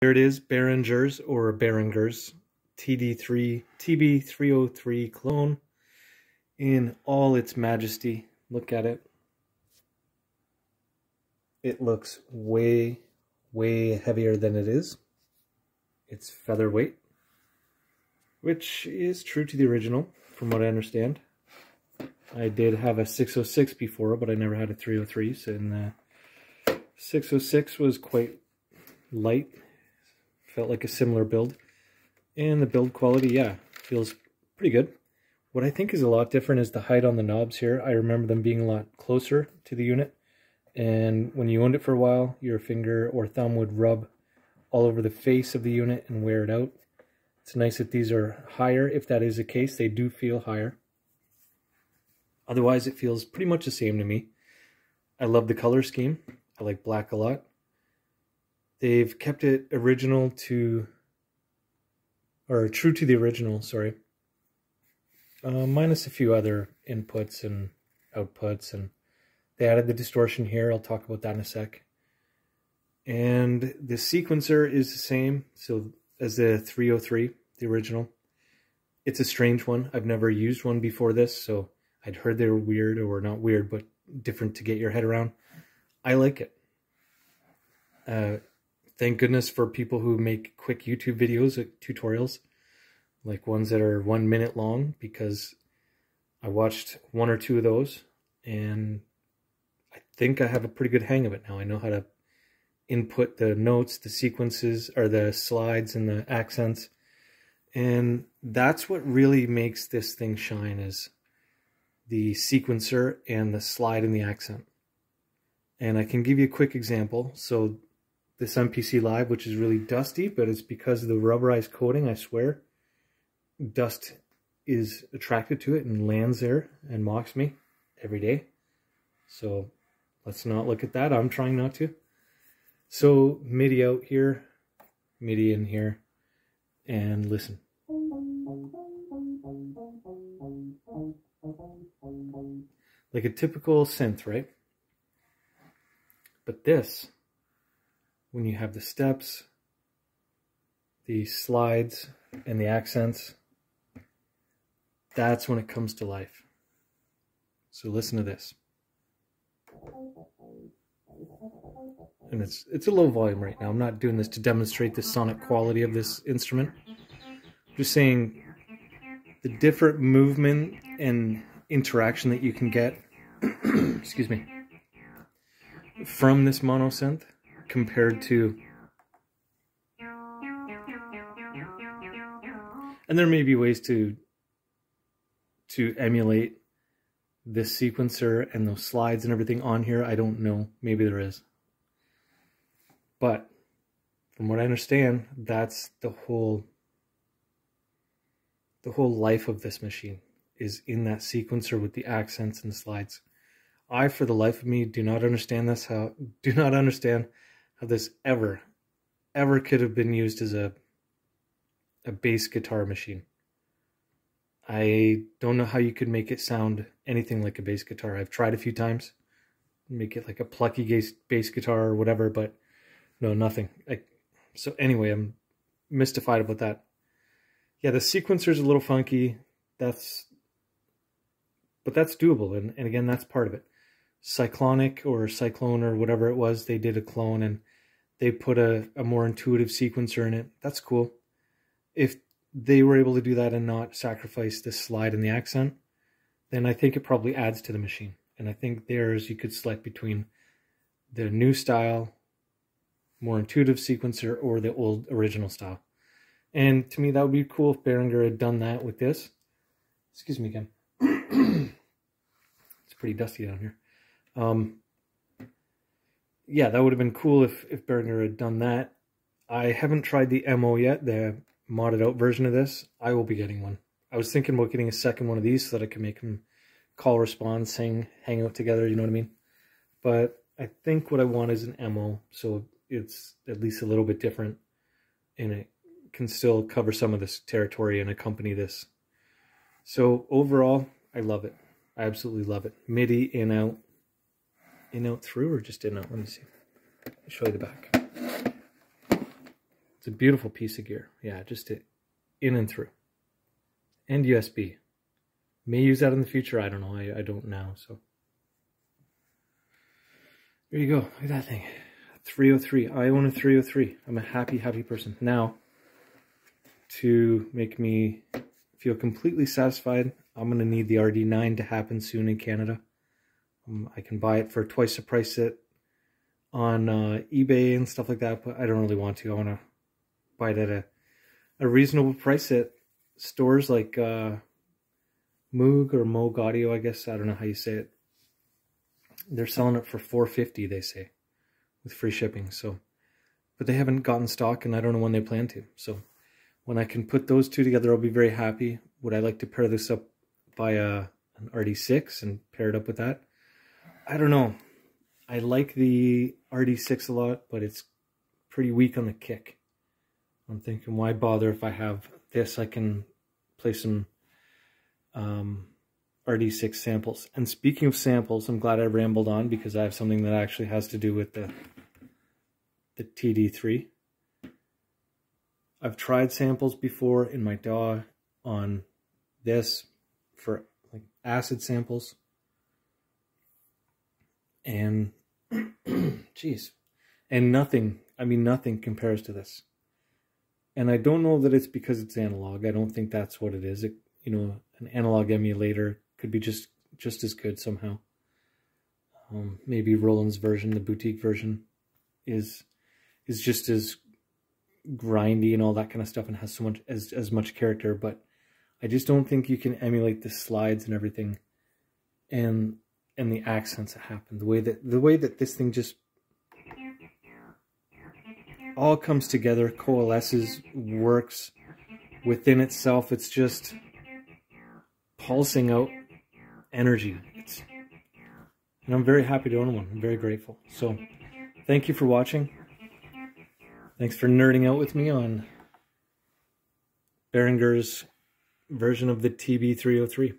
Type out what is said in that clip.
There it is, Behringer's TD-3 TB303 clone in all its majesty. Look at it. It looks way, way heavier than it is. It's featherweight, which is true to the original, from what I understand. I did have a 606 before, but I never had a 303, so the 606 was quite light. Felt like a similar build. And the build quality, yeah, feels pretty good. What I think is a lot different is the height on the knobs here. I remember them being a lot closer to the unit. And when you owned it for a while, your finger or thumb would rub all over the face of the unit and wear it out. It's nice that these are higher. If that is the case, they do feel higher. Otherwise, it feels pretty much the same to me. I love the color scheme. I like black a lot. They've kept it original to, or true to the original, sorry. Minus a few other inputs and outputs, and they added the distortion here. I'll talk about that in a sec. And the sequencer is the same so as the 303, the original. It's a strange one. I've never used one before this, so I'd heard they were weird, or not weird, but different to get your head around. I like it. Thank goodness for people who make quick YouTube videos, tutorials, like ones that are 1 minute long, because I watched one or two of those, and I think I have a pretty good hang of it now. I know how to input the notes, the sequences, or the slides and the accents, and that's what really makes this thing shine, is the sequencer and the slide and the accent. And I can give you a quick example. So this MPC Live, which is really dusty, but it's because of the rubberized coating, I swear. Dust is attracted to it and lands there and mocks me every day. So let's not look at that. I'm trying not to. So MIDI out here, MIDI in here, and listen. Like a typical synth, right? But this, when you have the steps, the slides, and the accents, that's when it comes to life. So listen to this. And it's a low volume right now. I'm not doing this to demonstrate the sonic quality of this instrument. I'm just saying the different movement and interaction that you can get excuse me, from this mono synth compared to, and there may be ways to emulate this sequencer and those slides and everything on here. I don't know, maybe there is, but from what I understand, that's the whole life of this machine, is in that sequencer with the accents and the slides. I, for the life of me, do not understand how this ever could have been used as a bass guitar machine. I don't know how you could make it sound anything like a bass guitar. I've tried a few times, make it like a plucky bass guitar or whatever, but no, nothing. So anyway, I'm mystified about that. Yeah, the sequencer's a little funky. But that's doable, and again, that's part of it. Cyclonic or Cyclone or whatever it was, they did a clone and they put a more intuitive sequencer in it. That's cool. If they were able to do that and not sacrifice the slide and the accent, then I think it probably adds to the machine. And I think theirs, you could select between the new style, more intuitive sequencer, or the old original style. And to me, that would be cool if Behringer had done that with this. Excuse me again. It's pretty dusty down here. Yeah, that would have been cool if Behringer had done that. I haven't tried the MO yet, the modded out version of this. I will be getting one. I was thinking about getting a second one of these so that I can make them call, respond, sing, hang out together, you know what I mean? But I think what I want is an MO, so it's at least a little bit different, and it can still cover some of this territory and accompany this. So overall, I love it. I absolutely love it. MIDI in out through, or just in out? Let me see. I'll show you the back. It's a beautiful piece of gear. Yeah, just in and through. And USB. May use that in the future. I don't know. I don't now. So there you go. Look at that thing. 303. I own a 303. I'm a happy, happy person. Now, to make me feel completely satisfied, I'm going to need the RD9 to happen soon in Canada. I can buy it for twice the price on eBay and stuff like that, but I don't really want to. I want to buy it at a reasonable price at stores like Moog or Moog Audio, I guess. I don't know how you say it. They're selling it for $4.50, they say, with free shipping. So, but they haven't gotten stock, and I don't know when they plan to. So when I can put those two together, I'll be very happy. Would I like to pair this up by an RD6 and pair it up with that? I don't know. I like the RD6 a lot, but it's pretty weak on the kick. I'm thinking, why bother if I have this? I can play some RD6 samples. And speaking of samples, I'm glad I rambled on because I have something that actually has to do with the TD-3. I've tried samples before in my DAW on this for like acid samples. And geez, and nothing compares to this. And I don't know that it's because it's analog. I don't think that's what it is. An analog emulator could be just as good somehow. Maybe Roland's version, the boutique version, is just as grindy and all that kind of stuff and has so much as much character. But I just don't think you can emulate the slides and everything, and the accents that happen. The way that this thing just all comes together, coalesces, works within itself. It's just pulsing out energy. And I'm very happy to own one. I'm very grateful. So thank you for watching. Thanks for nerding out with me on Behringer's version of the TB303.